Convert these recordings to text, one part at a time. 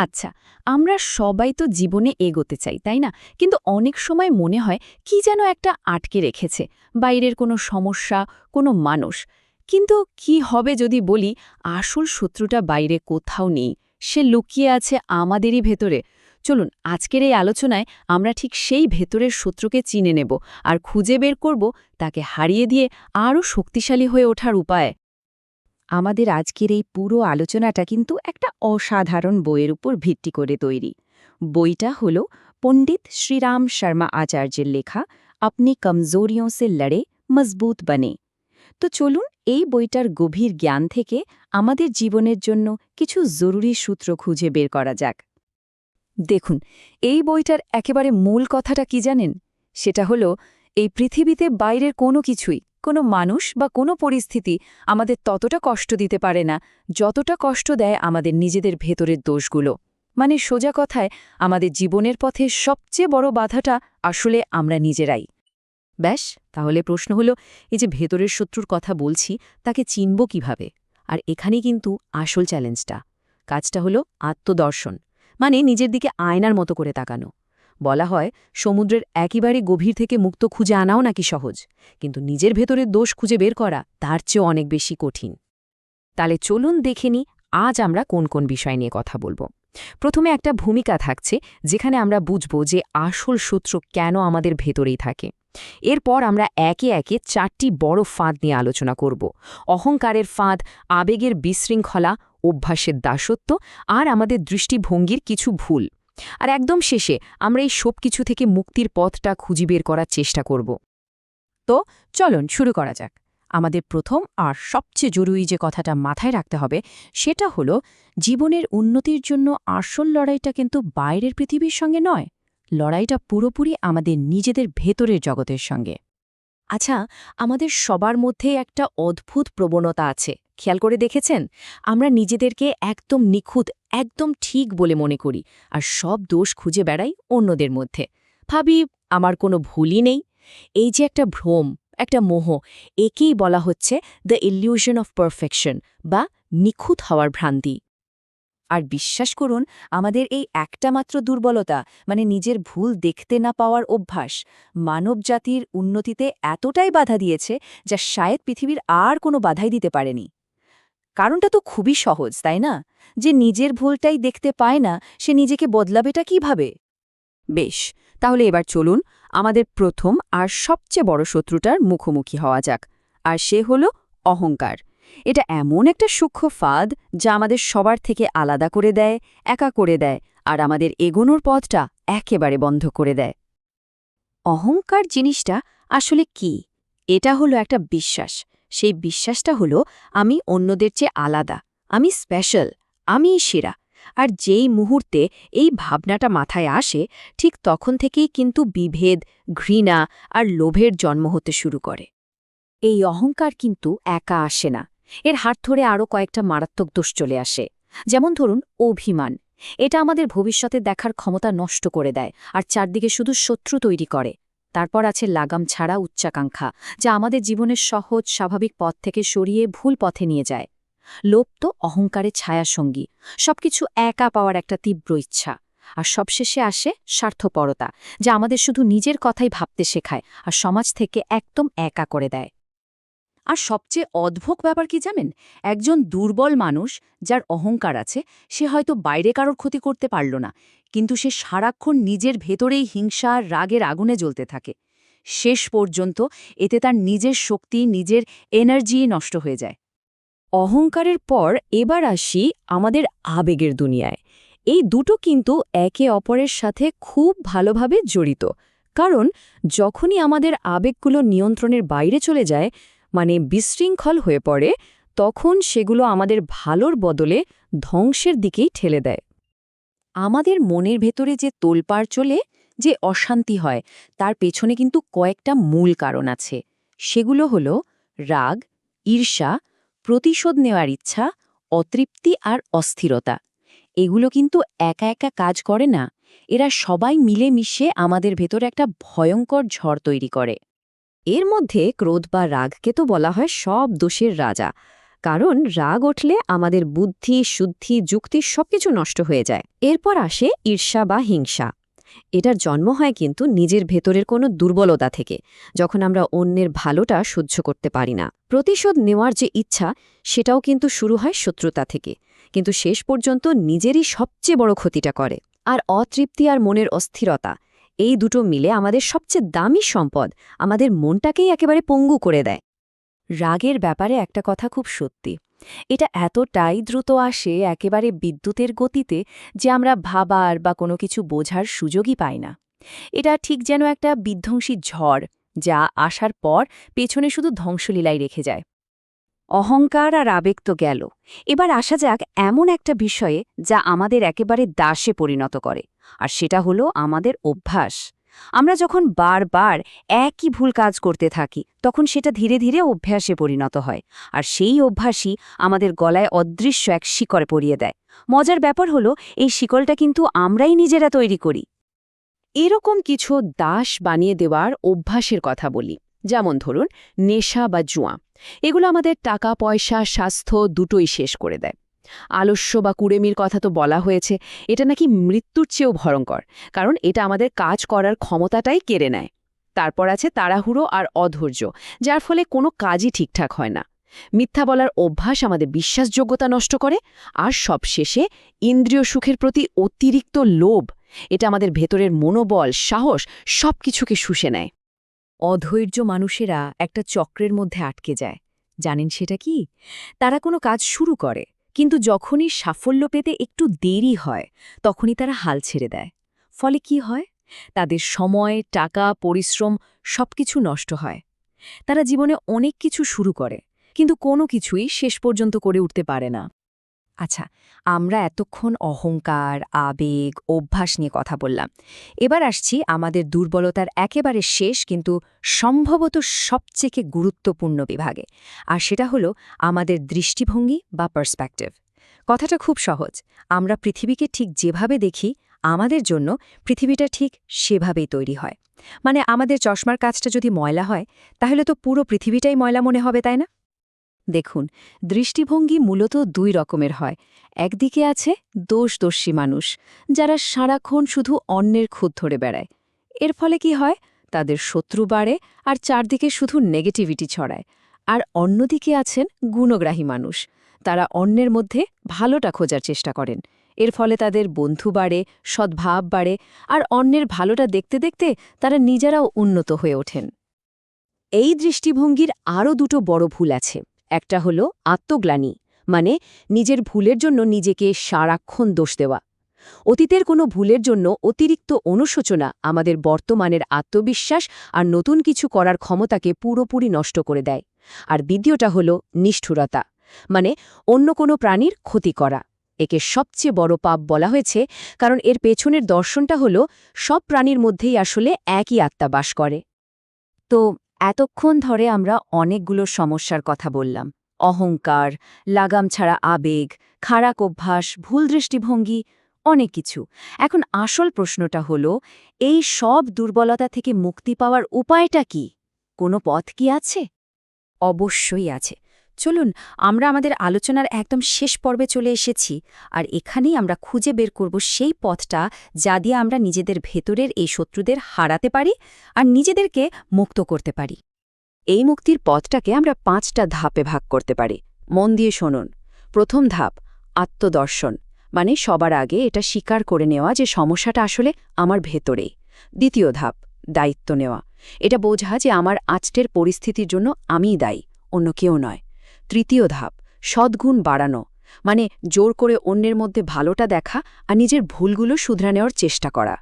আচ্ছা, আমরা সবাই তো জীবনে এগোতে চাই, তাই না? কিন্তু অনেক সময় মনে হয় কি যেন একটা আটকে রেখেছে, বাইরের কোনো সমস্যা, কোনো মানুষ। কিন্তু কি হবে যদি বলি আসল শত্রুটা বাইরে কোথাও নেই, সে লুকিয়ে আছে আমাদেরই ভেতরে? চলুন আজকের এই আলোচনায় আমরা ঠিক সেই ভেতরের শত্রুকে চিনে নেব আর খুঁজে বের করব তাকে হারিয়ে দিয়ে আরও শক্তিশালী হয়ে ওঠার উপায়। আমাদের আজকের এই পুরো আলোচনাটা কিন্তু একটা অসাধারণ বইয়ের উপর ভিত্তি করে তৈরি। বইটা হল পণ্ডিত শ্রীরাম শর্মা আচার্যের লেখা আপনি কমজোরিयों से লড়ে মজবুত বনে। তো চলুন এই বইটার গভীর জ্ঞান থেকে আমাদের জীবনের জন্য কিছু জরুরি সূত্র খুঁজে বের করা যাক। দেখুন, এই বইটার একেবারে মূল কথাটা কি জানেন? সেটা হলো এই পৃথিবীতে বাইরের কোনো কিছুই, কোনো মানুষ বা কোনো পরিস্থিতি আমাদের ততটা কষ্ট দিতে পারে না যতটা কষ্ট দেয় আমাদের নিজেদের ভেতরের দোষগুলো। মানে সোজা কথায় আমাদের জীবনের পথে সবচেয়ে বড় বাধাটা আসলে আমরা নিজেরাই। ব্যাস, তাহলে প্রশ্ন হলো, এই যে ভেতরের শত্রুর কথা বলছি তাকে চিনব কিভাবে? আর এখানেই কিন্তু আসল চ্যালেঞ্জটা। কাজটা হলো আত্মদর্শন, মানে নিজের দিকে আয়নার মতো করে তাকানো। বলা হয় সমুদ্রের একেবারে গভীর থেকে মুক্ত খুঁজে আনাও নাকি সহজ, কিন্তু নিজের ভেতরের দোষ খুঁজে বের করা তার চেয়েও অনেক বেশি কঠিন। তাহলে চলুন দেখে নিই আজ আমরা কোন কোন বিষয় নিয়ে কথা বলবো। প্রথমে একটা ভূমিকা থাকছে যেখানে আমরা বুঝব যে আসল শত্রু কেন আমাদের ভেতরেই থাকে। এরপর আমরা একে একে 4টি বড় ফাঁদ নিয়ে আলোচনা করব। অহংকারের ফাঁদ, আবেগের বিশৃঙ্খলা, অভ্যাসের দাসত্ব আর আমাদের দৃষ্টিভঙ্গির কিছু ভুল। আর একদম শেষে আমরা এই সব কিছু থেকে মুক্তির পথটা খুঁজে বের করার চেষ্টা করব। তো চলুন শুরু করা যাক। আমাদের প্রথম আর সবচেয়ে জরুরি যে কথাটা মাথায় রাখতে হবে সেটা হলো, জীবনের উন্নতির জন্য আসল লড়াইটা কিন্তু বাইরের পৃথিবীর সঙ্গে নয়, লড়াইটা পুরোপুরি আমাদের নিজেদের ভেতরের জগতের সঙ্গে। আচ্ছা, আমাদের সবার মধ্যে একটা অদ্ভুত প্রবণতা আছে, খেয়াল করে দেখেছেন? আমরা নিজেদেরকে একদম নিখুঁত, একদম ঠিক বলে মনে করি, আর সব দোষ খুঁজে বেড়াই অন্যদের মধ্যে। ভাবি আমার কোনো ভুলই নেই। এই যে একটা ভ্রম, একটা মোহ, একেই বলা হচ্ছে দ্য ইলিউশন অফ পারফেকশন বা নিখুঁত হওয়ার ভ্রান্তি। আর বিশ্বাস করুন, আমাদের এই একটা মাত্র দুর্বলতা, মানে নিজের ভুল দেখতে না পাওয়ার অভ্যাস, মানবজাতির উন্নতিতে এতটাই বাধা দিয়েছে যা শায়দ পৃথিবীর আর কোনো বাধাই দিতে পারেনি। কারণটা তো খুবই সহজ, তাই না? যে নিজের ভুলটাই দেখতে পায় না, সে নিজেকে বদলাবেটা কিভাবে? বেশ, তাহলে এবার চলুন আমাদের প্রথম আর সবচেয়ে বড় শত্রুটার মুখোমুখি হওয়া যাক। আর সে হল অহংকার। এটা এমন একটা সূক্ষ্ম ফাঁদ যা আমাদের সবার থেকে আলাদা করে দেয়, একা করে দেয়, আর আমাদের এগোনোর পথটা একেবারে বন্ধ করে দেয়। অহংকার জিনিসটা আসলে কি? এটা হলো একটা বিশ্বাস। সেই বিশ্বাসটা হলো আমি অন্যদের চেয়ে আলাদা, আমি স্পেশাল, আমিই সেরা। আর যেই মুহূর্তে এই ভাবনাটা মাথায় আসে, ঠিক তখন থেকেই কিন্তু বিভেদ, ঘৃণা আর লোভের জন্ম হতে শুরু করে। এই অহংকার কিন্তু একা আসে না, এর হাত ধরে আরও কয়েকটা মারাত্মক দোষ চলে আসে। যেমন ধরুন অভিমান। এটা আমাদের ভবিষ্যতে দেখার ক্ষমতা নষ্ট করে দেয় আর চারদিকে শুধু শত্রু তৈরি করে। তারপর আছে লাগাম ছাড়া উচ্চাকাঙ্ক্ষা, যা আমাদের জীবনের সহজ স্বাভাবিক পথ থেকে সরিয়ে ভুল পথে নিয়ে যায়। লোভ তো অহংকারের ছায়াসঙ্গী, সবকিছু একা পাওয়ার একটা তীব্র ইচ্ছা। আর সবশেষে আসে স্বার্থপরতা, যা আমাদের শুধু নিজের কথাই ভাবতে শেখায় আর সমাজ থেকে একদম একা করে দেয়। আর সবচেয়ে অদ্ভুত ব্যাপার কি জানেন? একজন দুর্বল মানুষ যার অহংকার আছে, সে হয়তো বাইরে কারোর ক্ষতি করতে পারল না, কিন্তু সে সারাক্ষণ নিজের ভেতরেই হিংসা আর রাগের আগুনে জ্বলতে থাকে। শেষ পর্যন্ত এতে তার নিজের শক্তি, নিজের এনার্জি নষ্ট হয়ে যায়। অহংকারের পর এবার আসি আমাদের আবেগের দুনিয়ায়। এই দুটো কিন্তু একে অপরের সাথে খুব ভালোভাবে জড়িত। কারণ যখনই আমাদের আবেগগুলো নিয়ন্ত্রণের বাইরে চলে যায়, মানে বিশৃঙ্খল হয়ে পড়ে, তখন সেগুলো আমাদের ভালোর বদলে ধ্বংসের দিকেই ঠেলে দেয়। আমাদের মনের ভেতরে যে তোলপাড় চলে, যে অশান্তি হয়, তার পেছনে কিন্তু কয়েকটা মূল কারণ আছে। সেগুলো হলো রাগ, ঈর্ষা, প্রতিশোধ নেওয়ার ইচ্ছা, অতৃপ্তি আর অস্থিরতা। এগুলো কিন্তু একা একা কাজ করে না, এরা সবাই মিলেমিশে আমাদের ভেতরে একটা ভয়ঙ্কর ঝড় তৈরি করে। এর মধ্যে ক্রোধ বা রাগকে তো বলা হয় সব দোষের রাজা, কারণ রাগ উঠলে আমাদের বুদ্ধি, শুদ্ধি, যুক্তি সবকিছু নষ্ট হয়ে যায়। এরপর আসে ঈর্ষা বা হিংসা। এটার জন্ম হয় কিন্তু নিজের ভেতরের কোনো দুর্বলতা থেকে, যখন আমরা অন্যের ভালোটা সহ্য করতে পারি না। প্রতিশোধ নেওয়ার যে ইচ্ছা, সেটাও কিন্তু শুরু হয় শত্রুতা থেকে, কিন্তু শেষ পর্যন্ত নিজেরই সবচেয়ে বড় ক্ষতিটা করে। আর অতৃপ্তি আর মনের অস্থিরতা, এই দুটো মিলে আমাদের সবচেয়ে দামি সম্পদ, আমাদের মনটাকেই একেবারে পঙ্গু করে দেয়। রাগের ব্যাপারে একটা কথা খুব সত্যি, এটা এতটাই দ্রুত আসে একেবারে বিদ্যুতের গতিতে যে আমরা ভাবার বা কোনো কিছু বোঝার সুযোগই পাই না। এটা ঠিক যেন একটা বিধ্বংসী ঝড়, যা আসার পর পেছনে শুধু ধ্বংসলীলাই রেখে যায়। অহংকার আর আবেগ তো গেল, এবার আসা যাক এমন একটা বিষয়ে যা আমাদের একেবারে দাসে পরিণত করে, আর সেটা হলো আমাদের অভ্যাস। আমরা যখন বারবার একই ভুল কাজ করতে থাকি, তখন সেটা ধীরে ধীরে অভ্যাসে পরিণত হয়, আর সেই অভ্যাসই আমাদের গলায় অদৃশ্য এক শিকড় পরিয়ে দেয়। মজার ব্যাপার হলো, এই শিকলটা কিন্তু আমরাই নিজেরা তৈরি করি। এরকম কিছু দাস বানিয়ে দেওয়ার অভ্যাসের কথা বলি, যেমন ধরুন নেশা বা জুয়া। এগুলো আমাদের টাকা, পয়সা, স্বাস্থ্য দুটোই শেষ করে দেয়। আলস্য বা কুড়েমির কথা তো বলা হয়েছে, এটা নাকি মৃত্যুর চেয়েও ভয়ঙ্কর, কারণ এটা আমাদের কাজ করার ক্ষমতাটাই কেড়ে নেয়। তারপর আছে তাড়াহুড়ো আর অধৈর্য, যার ফলে কোনো কাজই ঠিকঠাক হয় না। মিথ্যা বলার অভ্যাস আমাদের বিশ্বাসযোগ্যতা নষ্ট করে। আর সবশেষে ইন্দ্রিয় সুখের প্রতি অতিরিক্ত লোভ, এটা আমাদের ভেতরের মনোবল, সাহস সবকিছুকে শুষে নেয়। অধৈর্য মানুষেরা একটা চক্রের মধ্যে আটকে যায়। জানেন সেটা কি? তারা কোনো কাজ শুরু করে, কিন্তু যখনই সাফল্য পেতে একটু দেরি হয়, তখনই তারা হাল ছেড়ে দেয়। ফলে কি হয়? তাদের সময়, টাকা, পরিশ্রম সবকিছু নষ্ট হয়। তারা জীবনে অনেক কিছু শুরু করে, কিন্তু কোনো কিছুই শেষ পর্যন্ত করে উঠতে পারে না। আচ্ছা, আমরা এতক্ষণ অহংকার, আবেগ, অভ্যাস নিয়ে কথা বললাম। এবার আসছি আমাদের দুর্বলতার একেবারে শেষ কিন্তু সম্ভবত সবচেয়ে গুরুত্বপূর্ণ বিভাগে, আর সেটা হলো আমাদের দৃষ্টিভঙ্গি বা পার্সপেক্টিভ। কথাটা খুব সহজ। আমরা পৃথিবীকে ঠিক যেভাবে দেখি, আমাদের জন্য পৃথিবীটা ঠিক সেভাবেই তৈরি হয়। মানে আমাদের চশমার কাঁচটা যদি ময়লা হয়, তাহলে তো পুরো পৃথিবীটাই ময়লা মনে হবে, তাই না? দেখুন, দৃষ্টিভঙ্গি মূলত দুই রকমের হয়। একদিকে আছে দোষী মানুষ, যারা সারাক্ষণ শুধু অন্যের খুঁত ধরে বেড়ায়। এর ফলে কি হয়? তাদের শত্রু বাড়ে আর চারদিকে শুধু নেগেটিভিটি ছড়ায়। আর অন্যদিকে আছেন গুণগ্রাহী মানুষ, তারা অন্যের মধ্যে ভালোটা খোঁজার চেষ্টা করেন। এর ফলে তাদের বন্ধু বাড়ে, সদ্ভাব বাড়ে, আর অন্যের ভালোটা দেখতে দেখতে তারা নিজেরাও উন্নত হয়ে ওঠেন। এই দৃষ্টিভঙ্গির আরও দুটো বড় ভুল আছে। একটা হলো আত্মগ্লানি, মানে নিজের ভুলের জন্য নিজেকে সারাক্ষণ দোষ দেওয়া। অতীতের কোনো ভুলের জন্য অতিরিক্ত অনুশোচনা আমাদের বর্তমানের আত্মবিশ্বাস আর নতুন কিছু করার ক্ষমতাকে পুরোপুরি নষ্ট করে দেয়। আর দ্বিতীয়টা হলো নিষ্ঠুরতা, মানে অন্য কোনো প্রাণীর ক্ষতি করা। একে সবচেয়ে বড় পাপ বলা হয়েছে, কারণ এর পেছনের দর্শনটা হলো সব প্রাণীর মধ্যেই আসলে একই আত্মা বাস করে। তো এতক্ষণ ধরে আমরা অনেকগুলো সমস্যার কথা বললাম। অহংকার, লাগাম ছাড়া আবেগ, খারাপ অভ্যাস, ভুল দৃষ্টিভঙ্গি, অনেক কিছু। এখন আসল প্রশ্নটা হলো, এই সব দুর্বলতা থেকে মুক্তি পাওয়ার উপায়টা কি? কোনো পথ কি আছে? অবশ্যই আছে। চলুন, আমরা আমাদের আলোচনার একদম শেষ পর্বে চলে এসেছি, আর এখানেই আমরা খুঁজে বের করব সেই পথটা যা দিয়ে আমরা নিজেদের ভেতরের এই শত্রুদের হারাতে পারি আর নিজেদেরকে মুক্ত করতে পারি। এই মুক্তির পথটাকে আমরা 5টা ধাপে ভাগ করতে পারি। মন দিয়ে শুনুন। প্রথম ধাপ, আত্মদর্শন, মানে সবার আগে এটা স্বীকার করে নেওয়া যে সমস্যাটা আসলে আমার ভেতরেই। দ্বিতীয় ধাপ, দায়িত্ব নেওয়া, এটা বোঝা যে আমার আজকের পরিস্থিতির জন্য আমিই দায়ী, অন্য কেউ নয়। তৃতীয় ধাপ, সদ্গুণ বাড়ানো, মানে জোর করে অন্যের মধ্যে ভালোটা দেখা আর নিজের ভুলগুলো শুধরে নেওয়ার চেষ্টা করা।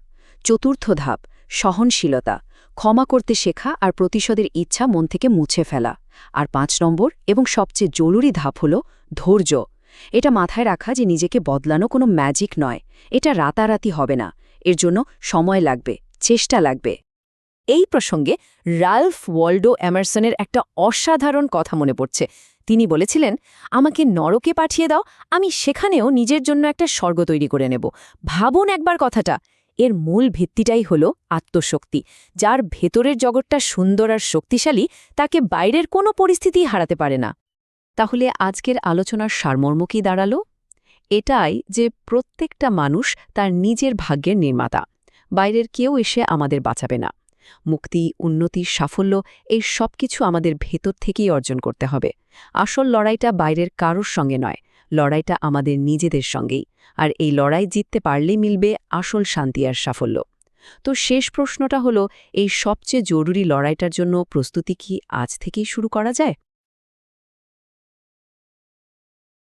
চতুর্থ ধাপ, সহনশীলতা, ক্ষমা করতে শেখা আর প্রতিশোধের ইচ্ছা মন থেকে মুছে ফেলা। আর 5 নম্বর এবং সবচেয়ে জরুরি ধাপ হল ধৈর্য। এটা মাথায় রাখা যে নিজেকে বদলানো কোনো ম্যাজিক নয়, এটা রাতারাতি হবে না, এর জন্য সময় লাগবে, চেষ্টা লাগবে। এই প্রসঙ্গে রাল্ফ ওয়াল্ডো এমারসনের একটা অসাধারণ কথা মনে পড়ছে। তিনি বলেছিলেন, আমাকে নরকে পাঠিয়ে দাও, আমি সেখানেও নিজের জন্য একটা স্বর্গ তৈরি করে নেব। ভাবুন একবার কথাটা। এর মূল ভিত্তিটাই হল আত্মশক্তি। যার ভেতরের জগৎটা সুন্দর আর শক্তিশালী, তাকে বাইরের কোনো পরিস্থিতিই হারাতে পারে না। তাহলে আজকের আলোচনার সারমর্ম কি দাঁড়ালো? এটাই যে প্রত্যেকটা মানুষ তার নিজের ভাগ্যের নির্মাতা। বাইরের কেউ এসে আমাদের বাঁচাবে না। মুক্তি, উন্নতি, সাফল্য এই সব কিছু আমাদের ভেতর থেকেই অর্জন করতে হবে। আসল লড়াইটা বাইরের কারোর সঙ্গে নয়, লড়াইটা আমাদের নিজেদের সঙ্গেই। আর এই লড়াই জিততে পারলেই মিলবে আসল শান্তি আর সাফল্য। তো শেষ প্রশ্নটা হলো, এই সবচেয়ে জরুরি লড়াইটার জন্য প্রস্তুতি কি আজ থেকেই শুরু করা যায়?